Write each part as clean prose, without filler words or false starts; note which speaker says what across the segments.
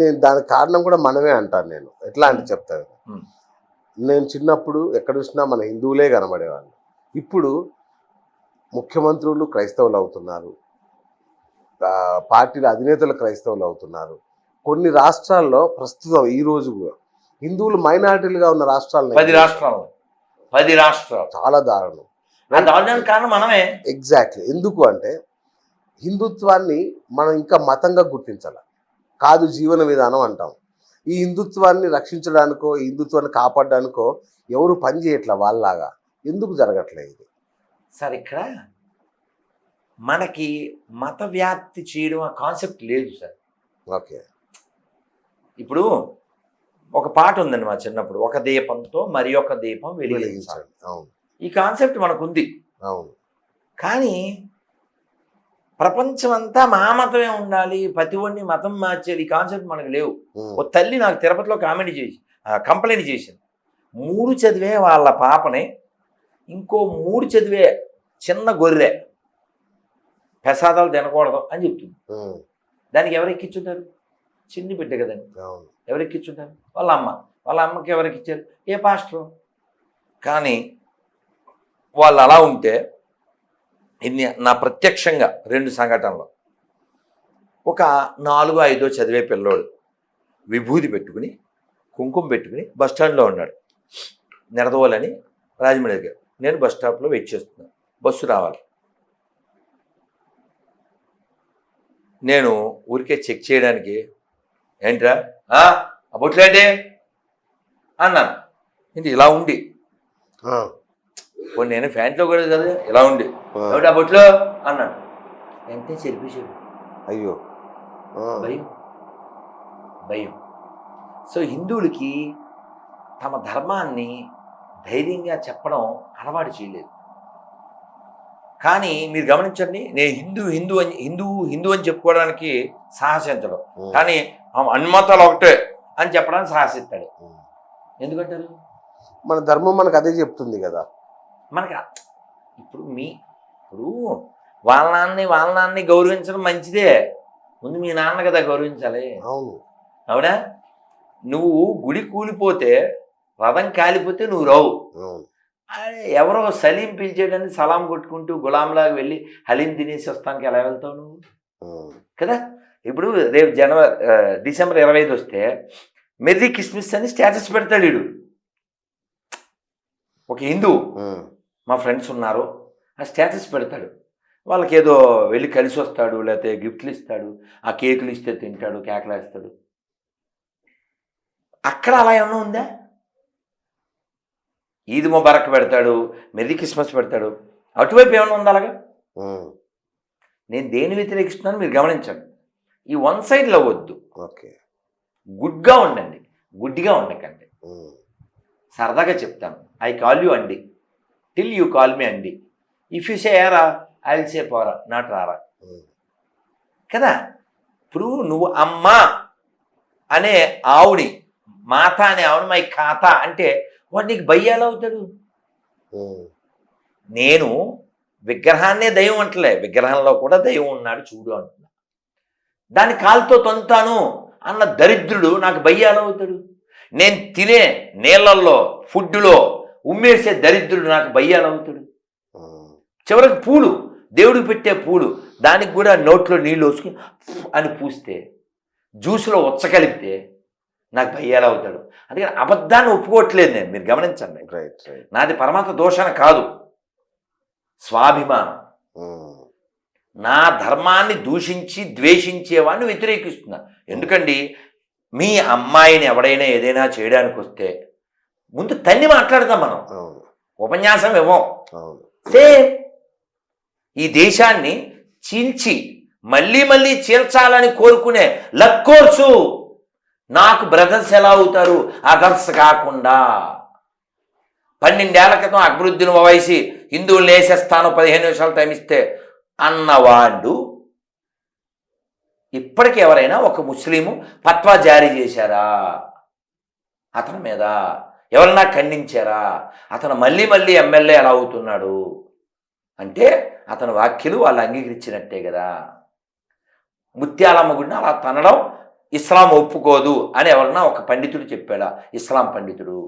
Speaker 1: నేను దానికి కారణం కూడా మనమే అంటాను. నేను ఎట్లా అంటే చెప్తాను, నేను చిన్నప్పుడు ఎక్కడ చూసినా మన హిందువులే కనబడేవాళ్ళు. ఇప్పుడు ముఖ్యమంత్రులు క్రైస్తవులు అవుతున్నారు, పార్టీల అధినేతలు క్రైస్తవులు అవుతున్నారు. కొన్ని రాష్ట్రాల్లో ప్రస్తుతం ఈ రోజు కూడా హిందువులు మైనారిటీలుగా ఉన్న రాష్ట్రాలు
Speaker 2: 10 రాష్ట్రాలు
Speaker 1: చాలా దారుణం.
Speaker 2: కారణం మనమే.
Speaker 1: ఎగ్జాక్ట్లీ. ఎందుకు అంటే హిందుత్వాన్ని మనం ఇంకా మతంగా గుర్తించాలి, కాదు జీవన విధానం అంటాం. ఈ హిందుత్వాన్ని రక్షించడానికో ఈ హిందుత్వాన్ని కాపాడడానికో ఎవరు పని చేయట్లా వాళ్ళలాగా. ఎందుకు జరగట్లేదు ఇది
Speaker 2: సార్? ఇక్కడ మనకి మత వ్యాప్తి చేయడం ఆ కాన్సెప్ట్ లేదు సార్.
Speaker 1: ఓకే.
Speaker 2: ఇప్పుడు ఒక పాట ఉందండి మా చిన్నప్పుడు, ఒక దీపంతో మరి ఒక దీపం వెలిగించాలి.
Speaker 1: అవును,
Speaker 2: ఈ కాన్సెప్ట్ మనకు ఉంది.
Speaker 1: అవును.
Speaker 2: కానీ ప్రపంచం అంతా మా మతమే ఉండాలి, ప్రతి ఒడిని మతం మార్చేది, ఈ కాన్సెప్ట్ మనకు లేవు. ఓ తల్లి నాకు తిరుపతిలో కంప్లైంట్ చేసింది. 3 చదివే వాళ్ళ పాపని ఇంకో 3 చదివే చిన్న గొర్రె ప్రసాదాలు తినకూడదు అని చెప్తుంది. దానికి ఎవరు ఎక్కించుంటారు? చిన్ని బిడ్డ కదండి. ఎవరు ఎక్కించుంటారు? వాళ్ళ అమ్మకి ఎవరికి ఇచ్చారు? ఏ పాస్టర్. కానీ వాళ్ళు అలా ఉంటే ఇన్ని నా ప్రత్యక్షంగా 2 సంఘటనలు. ఒక 4-5 చదివే పిల్లోడు విభూతి పెట్టుకుని కుంకుమ పెట్టుకుని బస్టాండ్లో ఉన్నాడు. నిడదవోలని రాజమండ్రి దగ్గర. నేను బస్ స్టాప్లో వెయిట్ చేస్తున్నాను, బస్సు రావాలి. నేను ఊరికే చెక్ చేయడానికి, ఏంట్రా ఆ బొట్లేంటి అన్నాను. ఏంటి ఇలా ఉండి, నేను ఫ్యాంట్లో కూడా చదివా, ఇలా ఉండి ఏమిటి ఆ బొట్లో అన్నాను. వెంటనే చెరిపేశాడు. అయ్యో, భయం. సో హిందువులకి తమ ధర్మాన్ని ధైర్యంగా చెప్పడం అలవాటు చేయలేదు. కానీ మీరు గమనించండి, నేను హిందూ అని చెప్పుకోవడానికి సాహసించడం, కానీ అన్మతాలు ఒకటే అని చెప్పడానికి సాహసిస్తాడు. ఎందుకంటారు? మన ధర్మం మనకు అదే చెప్తుంది కదా. మనకి ఇప్పుడు వాళ్ళ నాన్నని గౌరవించడం మంచిదే. ముందు మీ నాన్న కదా గౌరవించాలి. అవునా? నువ్వు గుడి కూలిపోతే, రథం కాలిపోతే నువ్వు రావు. ఎవరో సలీం పిలిచేయడానికి సలాం కొట్టుకుంటూ గులాంలాగా వెళ్ళి హలీం తినేసి వస్తానికి ఎలా వెళ్తావు నువ్వు కదా? ఇప్పుడు రేపు డిసెంబర్ 25 వస్తే మెర్రీ క్రిస్మస్ అని స్టేటస్ పెడతాడు వీడు. ఒక హిందూ, మా ఫ్రెండ్స్ ఉన్నారు, ఆ స్టేటస్ పెడతాడు. వాళ్ళకి ఏదో వెళ్ళి కలిసి వస్తాడు, లేకపోతే గిఫ్ట్లు ఇస్తాడు, ఆ కేకులు ఇస్తే తింటాడు, కేకలు వేస్తాడు. అక్కడ అలా ఏమన్నా ఉందా? ఈద్ ముబారక్ పెడతాడు, మెర్రీ క్రిస్మస్ పెడతాడు, అటువైపు ఏమన్నా ఉందా అలాగా? నేను దేని వ్యతిరేకిస్తున్నాను మీరు గమనించండి. ఈ వన్ సైడ్లో వద్దు. ఓకే, గుడ్గా ఉండండి, గుడ్డిగా ఉండకండి. సరదాగా చెప్తాను, ఐ కాల్ యూ అండి టిల్ యూ కాల్ మీ అండి. ఇఫ్ యూ సే ఏరా ఐ విల్ సే పోరా, నాట్ రారా కదా. ఇప్పుడు నువ్వు అమ్మ అనే ఆవుని, మాత అనే ఆవుని మై ఖాతా అంటే వాడు నీకు భయ్యాలు అవుతాడు. నేను విగ్రహాన్నే దైవం అంటలే, విగ్రహంలో కూడా దైవం ఉన్నాడు చూడు అంటున్నా. దాని కాలుతో తొంతాను అన్న దరిద్రుడు నాకు భయ్యాలు అవుతాడు. నేను తినే నీళ్ళల్లో ఫుడ్లో ఉమ్మేసే దరిద్రుడు నాకు భయ్యాలు అవుతాడు. చివరికి పూలు, దేవుడికి పెట్టే పూలు, దానికి కూడా నోట్లో నీళ్ళు వేసుకుని అని పూస్తే, జ్యూస్లో ఉచ్చకలిపితే నాకు భయ్యాలు అవుతాడు. అందుకని అబద్ధాన్ని ఒప్పుకోవట్లేదు నేను, మీరు గమనించండి. నాది పరమాత్మ దోషణ కాదు, స్వాభిమానం. నా ధర్మాన్ని దూషించి ద్వేషించేవాడిని వ్యతిరేకిస్తున్నా. ఎందుకండి, మీ అమ్మాయిని ఎవడైనా ఏదైనా చేయడానికి వస్తే ముందు తన్ని మాట్లాడతాం మనం, ఉపన్యాసం ఇవ్వం. సేమ్ ఈ దేశాన్ని చీల్చి మళ్ళీ చీల్చాలని కోరుకునే లక్కోర్సు నాకు బ్రదర్స్ ఎలా అవుతారు? అదర్స్ కాకుండా 12 ఏళ్ల క్రితం అక్బరుద్దీన్ ఓవైసీ హిందువులు వేసేస్తాను 15 నిమిషాలు టైం ఇస్తే అన్నవాడు ఇప్పటికి ఎవరైనా ఒక ముస్లిము ఫత్వా జారీ చేశారా? అతని మీద ఎవరన్నా ఖండించారా? అతను మళ్ళీ ఎమ్మెల్యే ఎలా అవుతున్నాడు అంటే అతని వ్యాఖ్యలు వాళ్ళు అంగీకరించినట్టే కదా. ముత్యాలమ్మ గుడిని అలా తనడం ఇస్లాం ఒప్పుకోదు అని ఎవరన్నా ఒక పండితుడు చెప్పాడా? ఇస్లాం పండితుడు.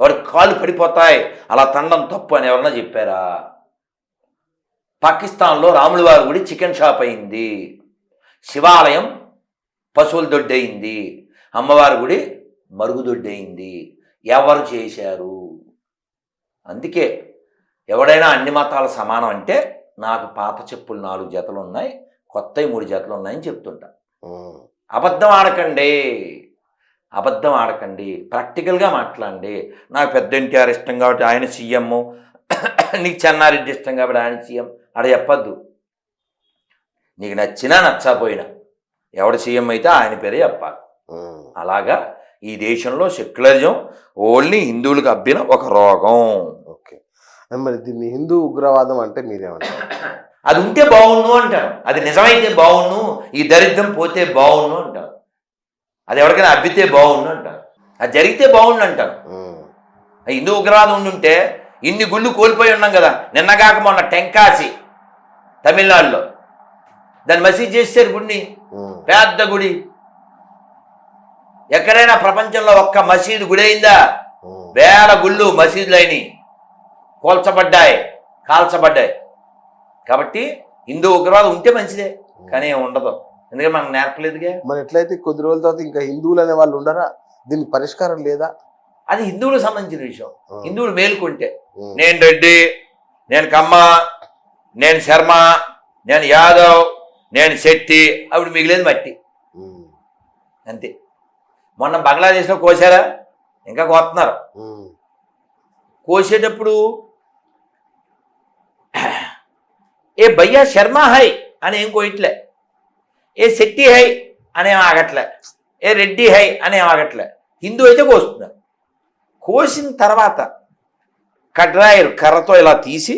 Speaker 2: వాడి కాళ్ళు పడిపోతాయి అలా తండం తప్పు అని ఎవరన్నా చెప్పారా? పాకిస్తాన్లో రాముల వారి గుడి చికెన్ షాప్ అయింది, శివాలయం పశువుల దొడ్డయింది, అమ్మవారి గుడి మరుగుదొడ్డయింది. ఎవరు చేశారు? అందుకే ఎవడైనా అన్ని మతాల సమానం అంటే నాకు పాత చెప్పులు 4 జతలు ఉన్నాయి, కొత్తవి 3 జతలు ఉన్నాయని చెప్తుంటా. అబద్ధం ఆడకండి, అబద్ధం ఆడకండి, ప్రాక్టికల్గా మాట్లాడండి. నాకు పెద్ద ఎన్టీఆర్ ఇష్టం కాబట్టి ఆయన సీఎం, నీకు చెన్నారెడ్డి ఇష్టం కాబట్టి ఆయన సీఎం అడ చెప్పద్దు. నీకు నచ్చినా నచ్చకపోయినా ఎవడు సీఎం అయితే ఆయన పేరే చెప్పాలి. అలాగా ఈ దేశంలో సెక్యులరిజం ఓన్లీ హిందువులకు అబ్బిన ఒక రోగం.
Speaker 1: ఓకే, మరి దీన్ని హిందూ ఉగ్రవాదం అంటే మీరేమంటారు?
Speaker 2: అది ఉంటే బాగుండు అంటారు, అది నిజమైతే బాగుండు, ఈ దరిద్రం పోతే బాగుండు అంటారు, అది ఎవరికైనా అబ్బితే బాగుండు అంటారు, అది జరిగితే బాగుండు అంటారు. హిందూ ఉగ్రవాదం ఉండుంటే ఇన్ని గుళ్ళు కోల్పోయి ఉన్నాం కదా. నిన్నగాక మొన్న టెంకాసి తమిళనాడులో దాన్ని మసీద్ చేశారు, గుడిని పెద్ద గుడి. ఎక్కడైనా ప్రపంచంలో ఒక్క మసీదు గుడి అయిందా? వేల గుళ్ళు మసీదులు అయినాయి, కూల్చబడ్డాయి, కాల్చబడ్డాయి. కాబట్టి హిందూ ఉగ్రవాదం ఉంటే మంచిదే, కానీ ఉండదు, ఎందుకంటే మనకు నేర్పలేదుగా.
Speaker 1: మరి ఎట్లయితే కొద్ది రోజుల తర్వాత ఇంకా హిందువులు అనే వాళ్ళు ఉండరా? దీనికి పరిష్కారం లేదా?
Speaker 2: అది హిందువులకు సంబంధించిన విషయం. హిందువులు మేలుకుంటే, నేను రెడ్డి, నేను కమ్మ, నేను శర్మ, నేను యాదవ్, నేను శెట్టి, అప్పుడు మిగిలేదు మట్టి అంతే. మొన్న బంగ్లాదేశ్లో కోసారా? ఇంకా కోస్తున్నారు. కోసేటప్పుడు ఏ భయ్యా శర్మ హై అని ఏం కోయట్లే, ఏ శెట్టి హై అనేం ఆగట్లే, ఏ రెడ్డి హై అనేం ఆగట్లే. హిందూ అయితే కోస్తున్నారు. కోసిన తర్వాత కడ్రాయరు కర్రతో ఇలా తీసి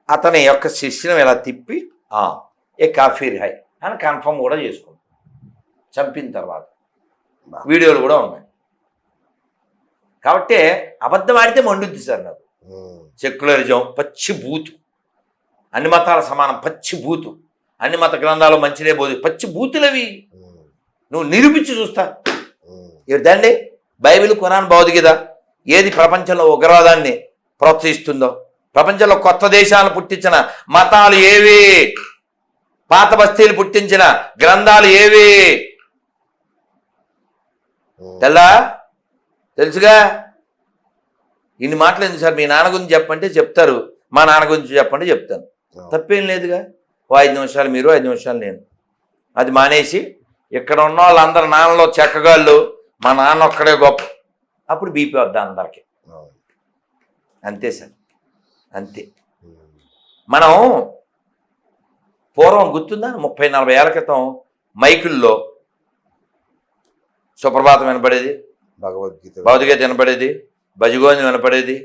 Speaker 2: అతని యొక్క శిష్యుని ఇలా తిప్పి ఏ కాఫీర్ హై అని కన్ఫర్మ్ కూడా చేసుకుంటాం. చంపిన తర్వాత వీడియోలు కూడా ఉన్నాయి. కాబట్టి అబద్ధం ఆడితే మండుద్ది సార్ నాకు. సెక్యులరిజం పచ్చి బూతు, అన్ని మతాల సమానం పచ్చి బూతు, అన్ని మత గ్రంథాలు మంచిదే బోధి పచ్చి బూతులవి. నువ్వు నిరూపించి చూస్తా. ఇదండి బైబిల్, ఖురాన్, భగవద్గీత ఏది ప్రపంచంలో ఉగ్రవాదాన్ని ప్రోత్సహిస్తుందో? ప్రపంచంలో కొత్త దేశాలను పుట్టించిన మతాలు ఏవి? పాత బస్తీలు పుట్టించిన గ్రంథాలు ఏవి? తెలుసుగా. ఇన్ని మాటలు ఎందుకు సార్? మీ నాన్న గురించి చెప్పంటే చెప్తారు, మా నాన్న గురించి చెప్పంటే చెప్తాను, తప్పేం లేదుగా. ఓ 5 నిమిషాలు మీరు, 5 నిమిషాలు నేను. అది మానేసి ఇక్కడ ఉన్న వాళ్ళందరూ నాన్నలో చెక్కగాళ్ళు, మా నాన్న ఒక్కడే గొప్ప, అప్పుడు బీపీ వద్దా అందరికి. అంతే సార్, అంతే. మనం పూర్వం గుర్తుందా, 30-40 ఏళ్ల క్రితం మైకుల్లో సుప్రభాతం వినపడేది, భగవద్గీత వినపడేది, భజగోని వినపడేది.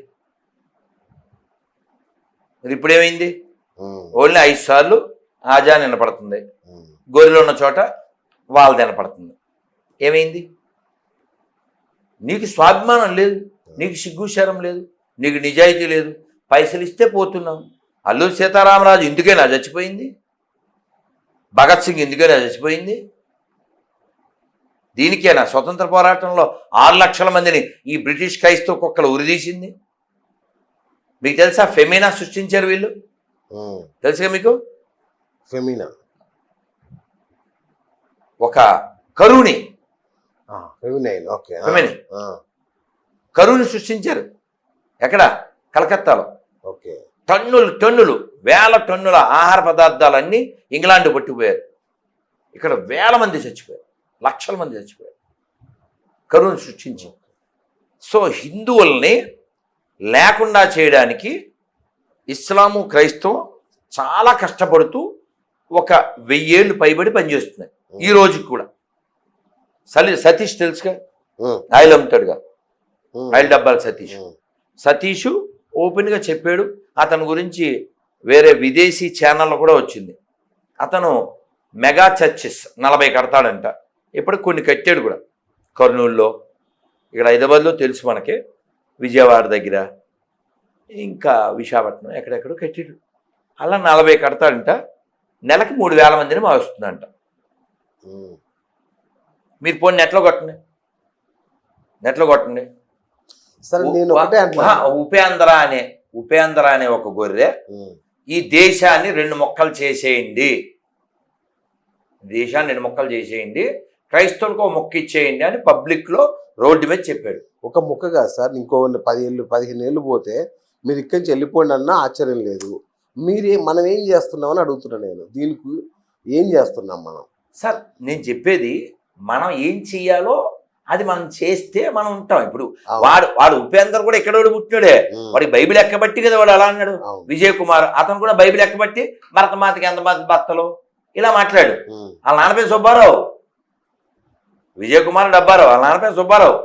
Speaker 2: మరి ఇప్పుడేమైంది? ఓన్లీ 5 సార్లు ఆజాన్ వినపడుతుంది, గొర్రెలు ఉన్న చోట వాళ్ళది వినపడుతుంది. ఏమైంది? నీకు స్వాభిమానం లేదు, నీకు సిగ్గుశరం లేదు, నీకు నిజాయితీ లేదు. పైసలు ఇస్తే పోతున్నాం. అల్లూరి సీతారామరాజు ఎందుకైనా చచ్చిపోయింది? భగత్ సింగ్ ఎందుకైనా చచ్చిపోయింది? దీనికేనా స్వతంత్ర పోరాటంలో 6 లక్షల మందిని ఈ బ్రిటిష్ క్రైస్తవ కుక్కలు ఉరిదీసింది? మీకు తెలుసా? ఫెమినా సృష్టించారు వీళ్ళు, తెలుసుగా మీకు?
Speaker 1: ఫెమినా
Speaker 2: ఒక కరువుని, కరువుని సృష్టించారు. ఎక్కడ? కలకత్తాలో. టన్నులు వేల టన్నుల ఆహార పదార్థాలన్నీ ఇంగ్లాండ్ పట్టుకుపోయారు. ఇక్కడ వేల మంది చచ్చిపోయారు, లక్షల మంది చచ్చిపోయారు కరువుని సృష్టించి. సో హిందువుల్ని లేకుండా చేయడానికి ఇస్లాము, క్రైస్తవం చాలా కష్టపడుతూ ఒక 1000 ఏళ్ళు పైబడి పనిచేస్తున్నాయి ఈ రోజుకి కూడా. సతీష్ తెలుసుగా, ఆయిల్ అమ్ముతాడుగా, ఆయిల్ డబ్బాలు సతీష్ ఓపెన్గా చెప్పాడు. అతని గురించి వేరే విదేశీ ఛానల్లో కూడా వచ్చింది. అతను మెగా చర్చెస్ 40 కడతాడంట. ఇప్పుడు కొన్ని కట్టాడు కూడా, కర్నూలులో, ఇక్కడ హైదరాబాద్లో తెలుసు మనకి, విజయవాడ దగ్గర, ఇంకా విశాఖపట్నం, ఎక్కడెక్కడో కట్టాడు. అలా 40 కడతాడంట. నెలకి 3000 మందిని మారుస్తుందంట. మీరు పోనీ నెట్లో కొట్టండి, నెట్లో కొట్టండి.
Speaker 1: సరే నేను ఒకటే అంటున్నా.
Speaker 2: ఉపేంద్ర అనే ఒక గొర్రె ఈ దేశాన్ని 2 ముక్కలు చేసేయండి, దేశాన్ని 2 ముక్కలు చేసేయండి, క్రైస్తవులకు ఒక ముక్క ఇచ్చేయండి అని పబ్లిక్లో రోడ్డు మీద చెప్పాడు.
Speaker 1: ఒక ముక్క కాదు సార్, ఇంకో 10 ఏళ్ళు 15 ఏళ్ళు పోతే మీరు ఇక్కడి నుంచి వెళ్ళిపోండి అన్నా ఆశ్చర్యం లేదు. మనం ఏం చేస్తున్నామని అడుగుతున్నా నేను. దీనికి ఏం చేస్తున్నాం మనం?
Speaker 2: సార్ నేను చెప్పేది మనం ఏం చెయ్యాలో అది మనం చేస్తే మనం ఉంటాం. ఇప్పుడు వాడు ఉపేంద్ర కూడా ఇక్కడ పుట్టినాడే, వాడికి బైబిల్ ఎక్కబట్టి కదా వాడు అలా అన్నాడు. విజయ్ కుమార్ అతను కూడా బైబిల్ ఎక్కబట్టి భరతమాతకి ఎంతమంది భర్తలు ఇలా మాట్లాడు. వాళ్ళ నాన్న పేరు సుబ్బారావు, విజయ్ కుమార్ డబ్బారావు, వాళ్ళ నాన్న పేరు సుబ్బారావు.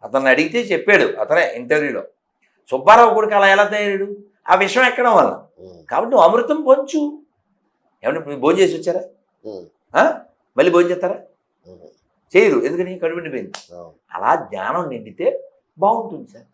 Speaker 2: అతన్ని అడిగితే చెప్పాడు అతనే ఇంటర్వ్యూలో. సుబ్బారావు కొడుకు అలా ఎలా తయారాడు? ఆ విషయం ఎక్కడం వల్ల. కాబట్టి నువ్వు అమృతం పంచు. ఏమంటే ఇప్పుడు భోజనం చేసి వచ్చారా? మళ్ళీ భోజనం చేస్తారా? చేయరు. ఎందుకని? కడుపు నిండిపోయింది. అలా జ్ఞానం నిండితే బాగుంటుంది సార్.